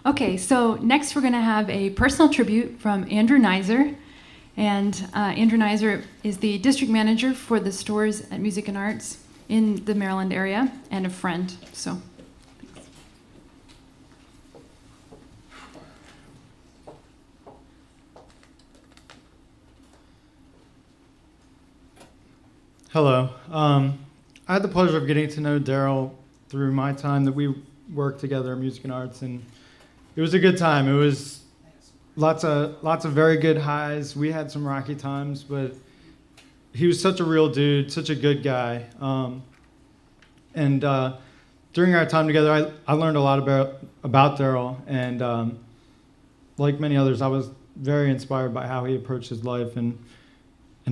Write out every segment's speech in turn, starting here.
Okay, so next we're going to have a personal tribute from Andrew Nizer. And Andrew Nizer is the district manager for the stores at Music and Arts in the Maryland area and a friend. So, thanks. Hello. I had the pleasure of getting to know Darrell through my time that we worked together in Music and Arts, and it was a good time. It was lots of very good highs. We had some rocky times, but he was such a real dude, such a good guy. And during our time together, I learned a lot about Darrell, and like many others, I was very inspired by how he approached his life and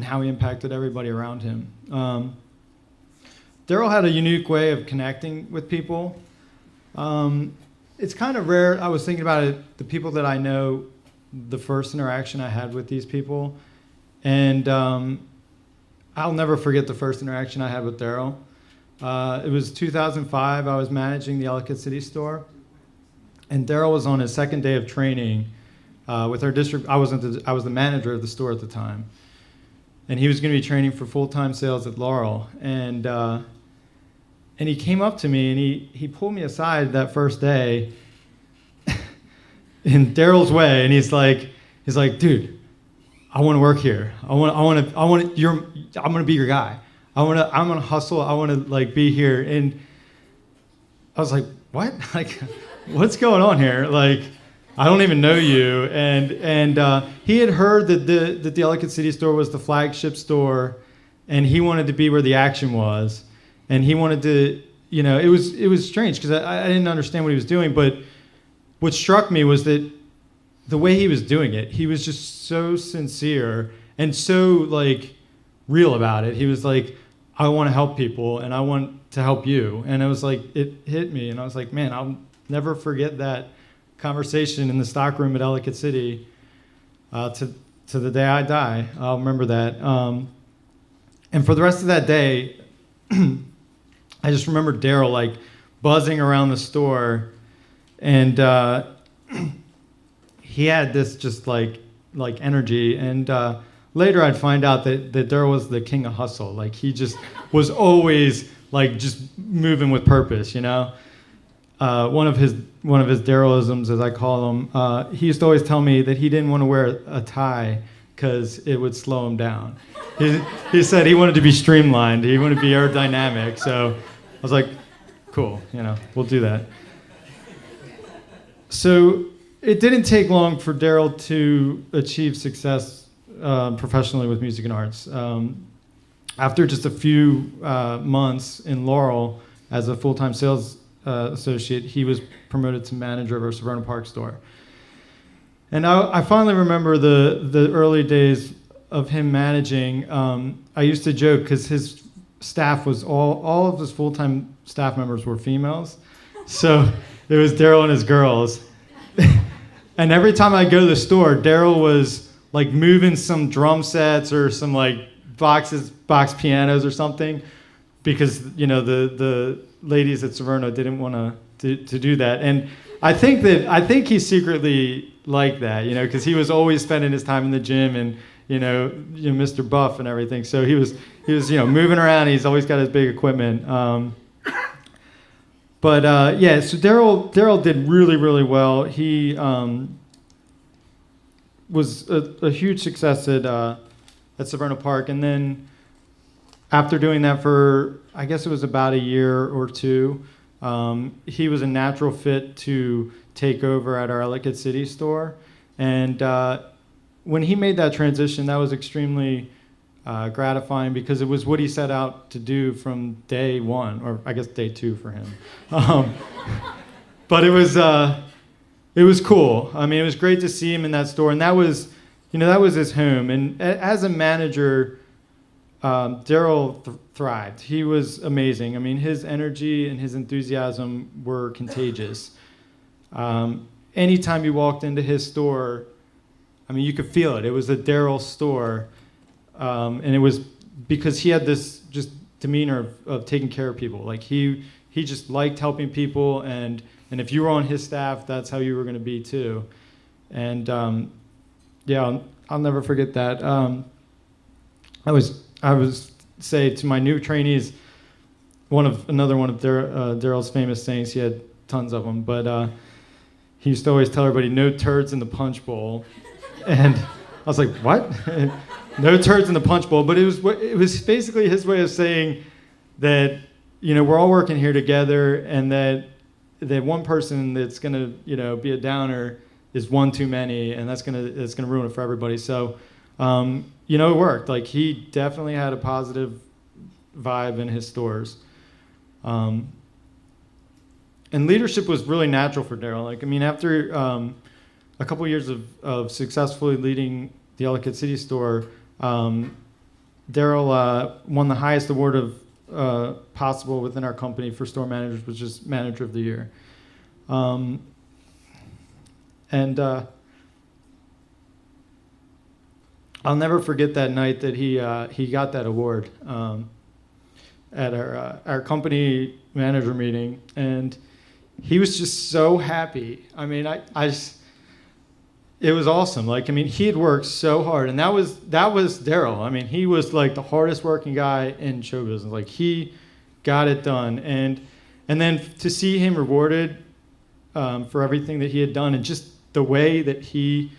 how he impacted everybody around him. Darrell had a unique way of connecting with people. It's kind of rare. I was thinking about it, the people that I know, the first interaction I had with these people, and I'll never forget the first interaction I had with Darrell. It was 2005. I was managing the Ellicott City store, and Darrell was on his second day of training with our district. I was the manager of the store at the time, and he was going to be training for full-time sales at Laurel. And he came up to me and he pulled me aside that first day in Darrell's way, and he's like, dude, I want to work here. I'm gonna be your guy. I'm gonna hustle. I want to like be here. And I was like, what? Like, what's going on here? Like, I don't even know you. And he had heard that the Ellicott City store was the flagship store, and he wanted to be where the action was. And he wanted to, it was strange because I didn't understand what he was doing. But what struck me was that the way he was doing it, he was just so sincere and so like real about it. He was like, I want to help people and I want to help you. And it was like, it hit me. And I was like, man, I'll never forget that conversation in the stockroom at Ellicott City to the day I die. I'll remember that. And for the rest of that day, I just remember Darrell like buzzing around the store, and he had this just like energy. And later I'd find out that Darrell was the king of hustle. Like he just was always like just moving with purpose, One of his Darrellisms, as I call them, he used to always tell me that he didn't want to wear a tie because it would slow him down. He said he wanted to be streamlined. He wanted to be aerodynamic. So I was like, cool, we'll do that. So it didn't take long for Darrell to achieve success professionally with Music and Arts. After just a few months in Laurel as a full-time sales associate, he was promoted to manager of our Severna Park store. And I finally remember the early days of him managing. I used to joke because his staff was all of his full-time staff members were females. So it was Darrell and his girls. And every time I go to the store, Darrell was like moving some drum sets or some like box pianos or something, because the ladies at Severna didn't want to do that. And I think he secretly liked that, because he was always spending his time in the gym and Mr. Buff and everything. So he was moving around. He's always got his big equipment. So Darrell did really, really well. He was a huge success at Severna Park, and then after doing that for, I guess it was about a year or two, he was a natural fit to take over at our Ellicott City store. And when he made that transition, that was extremely gratifying because it was what he set out to do from day one, or I guess day two for him. But it was cool. I mean, it was great to see him in that store, and that was his home. And as a manager, Darrell thrived. He was amazing. I mean, his energy and his enthusiasm were contagious. Anytime you walked into his store, I mean, you could feel it. It was a Darrell store, and it was because he had this just demeanor of taking care of people. Like he just liked helping people, and And if you were on his staff, that's how you were going to be too. And yeah, I'll never forget that. I was say to my new trainees, another one of Darrell's famous sayings. He had tons of them, but he used to always tell everybody, "No turds in the punch bowl," and I was like, "What?" No turds in the punch bowl. But it was basically his way of saying that, you know, we're all working here together, and that one person that's gonna, you know, be a downer is one too many, and it's gonna ruin it for everybody. So, you know, it worked. Like, he definitely had a positive vibe in his stores. And leadership was really natural for Darrell. Like, I mean, after a couple of years of successfully leading the Ellicott City store, Darrell won the highest award of possible within our company for store managers, which is Manager of the Year. And I'll never forget that night that he got that award at our company manager meeting, and he was just so happy. I mean, it was awesome. Like, I mean, he had worked so hard, and that was Darrell. I mean, he was like the hardest working guy in show business. Like, he got it done, and then to see him rewarded for everything that he had done, and just the way that he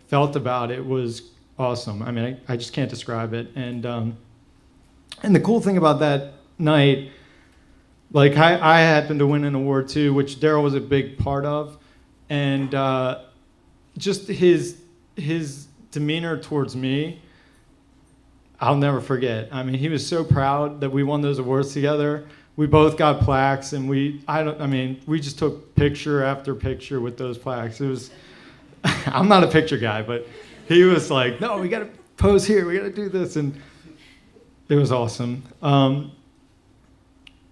felt about it was awesome. I mean, I just can't describe it. And the cool thing about that night, like, I happened to win an award too, which Darrell was a big part of, and just his demeanor towards me, I'll never forget. I mean, he was so proud that we won those awards together. We both got plaques, and we just took picture after picture with those plaques. It was, I'm not a picture guy, but he was like, "No, we got to pose here. We got to do this," and it was awesome.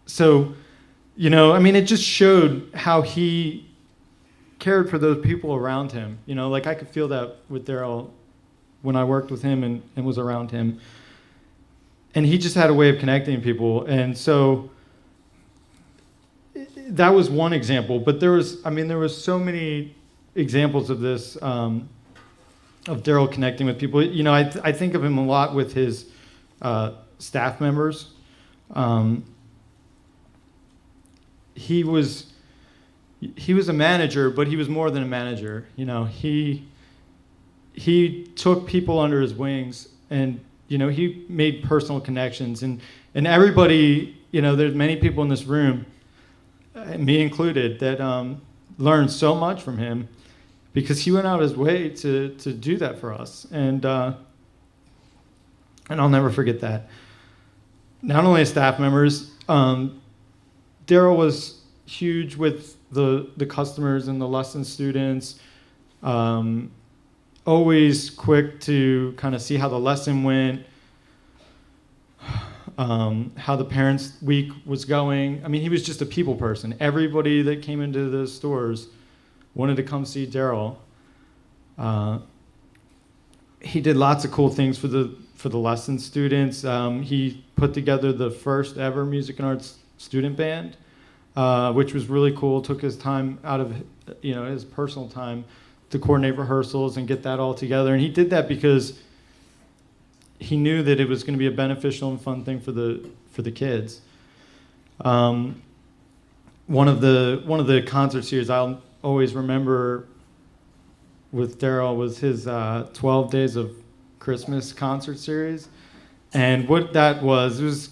So, you know, I mean, it just showed how he cared for those people around him. You know, like, I could feel that with Darrell when I worked with him and was around him. And he just had a way of connecting people. And so that was one example. But there was so many examples of this, of Darrell connecting with people. You know, I think of him a lot with his staff members. He was a manager, but he was more than a manager. You know, he took people under his wings, and, you know, he made personal connections, and everybody, you know, there's many people in this room, me included, that learned so much from him, because he went out his way to do that for us, and I'll never forget that. Not only as staff members, Darrell was huge with the customers and the lesson students, always quick to kind of see how the lesson went, how the parents' week was going. I mean, he was just a people person. Everybody that came into the stores wanted to come see Darrell. He did lots of cool things for the lesson students. He put together the first ever music and arts student band, which was really cool. Took his time out of, you know, his personal time to coordinate rehearsals and get that all together. And he did that because he knew that it was going to be a beneficial and fun thing for the kids. One of the concert series I'll always remember with Darrell was his 12 Days of Christmas concert series. And what that was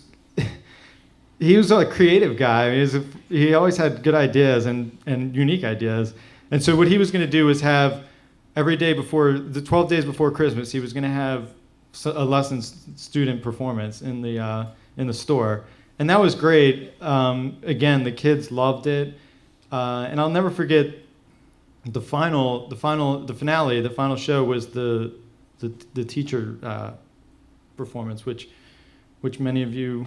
he was a creative guy. He always had good ideas and unique ideas. And so what he was going to do was have every day before, the 12 days before Christmas, he was going to have a lesson student performance in the store. And that was great. Again, the kids loved it. And I'll never forget the final show was the teacher performance, which many of you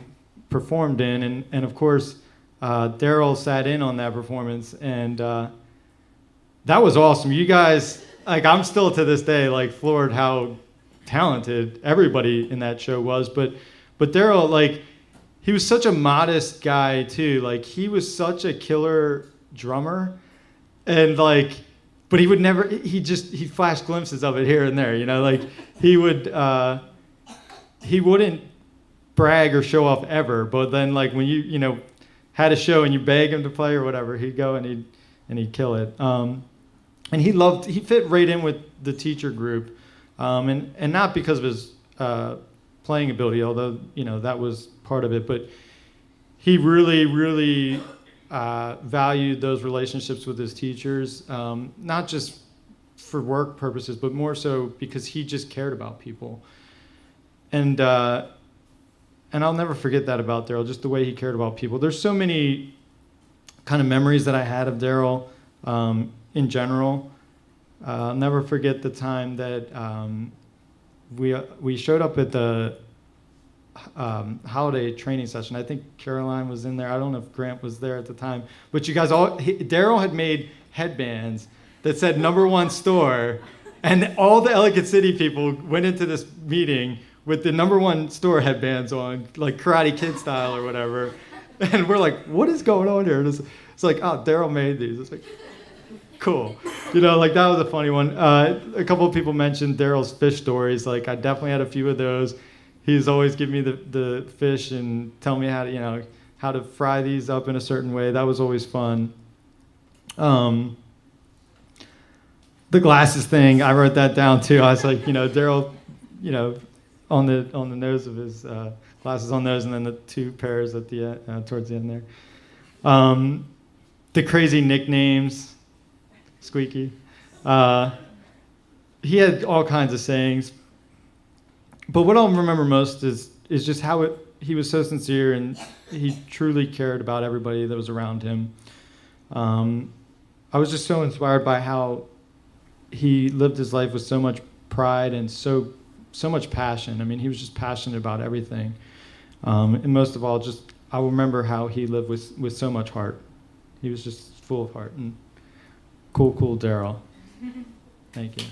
performed in, and of course Darrell sat in on that performance, and that was awesome. You guys, like, I'm still to this day like floored how talented everybody in that show was, but Darrell, like, he was such a modest guy too. Like, he was such a killer drummer, and like, but he would never. He flashed glimpses of it here and there. You know, like he wouldn't brag or show off ever. But then like when you know had a show and you beg him to play or whatever, he'd go and he'd kill it. And he fit right in with the teacher group, and not because of his playing ability, although you know that was part of it, but he really valued those relationships with his teachers, not just for work purposes, but more so because he just cared about people. And I'll never forget that about Darrell, just the way he cared about people. There's so many kind of memories that I had of Darrell in general. I'll never forget the time that we showed up at the holiday training session. I think Caroline was in there. I don't know if Grant was there at the time. But you guys Darrell had made headbands that said #1 store, and all the Ellicott City people went into this meeting with the #1 store headbands on, like Karate Kid style or whatever. And we're like, what is going on here? And it's like, oh, Darrell made these. It's like, cool. You know, like that was a funny one. A couple of people mentioned Darrell's fish stories. Like I definitely had a few of those. He's always give me the fish and tell me how to, you know, how to fry these up in a certain way. That was always fun. The glasses thing, I wrote that down too. I was like, you know, Darrell, you know, on the nose of his glasses on those, and then the 2 pairs at the towards the end there. The crazy nicknames, Squeaky. He had all kinds of sayings. But what I'll remember most is just how he was so sincere, and he truly cared about everybody that was around him. I was just so inspired by how he lived his life with so much pride and so much passion. I mean, he was just passionate about everything. And most of all, just I remember how he lived with so much heart. He was just full of heart. And cool Darrell. Thank you.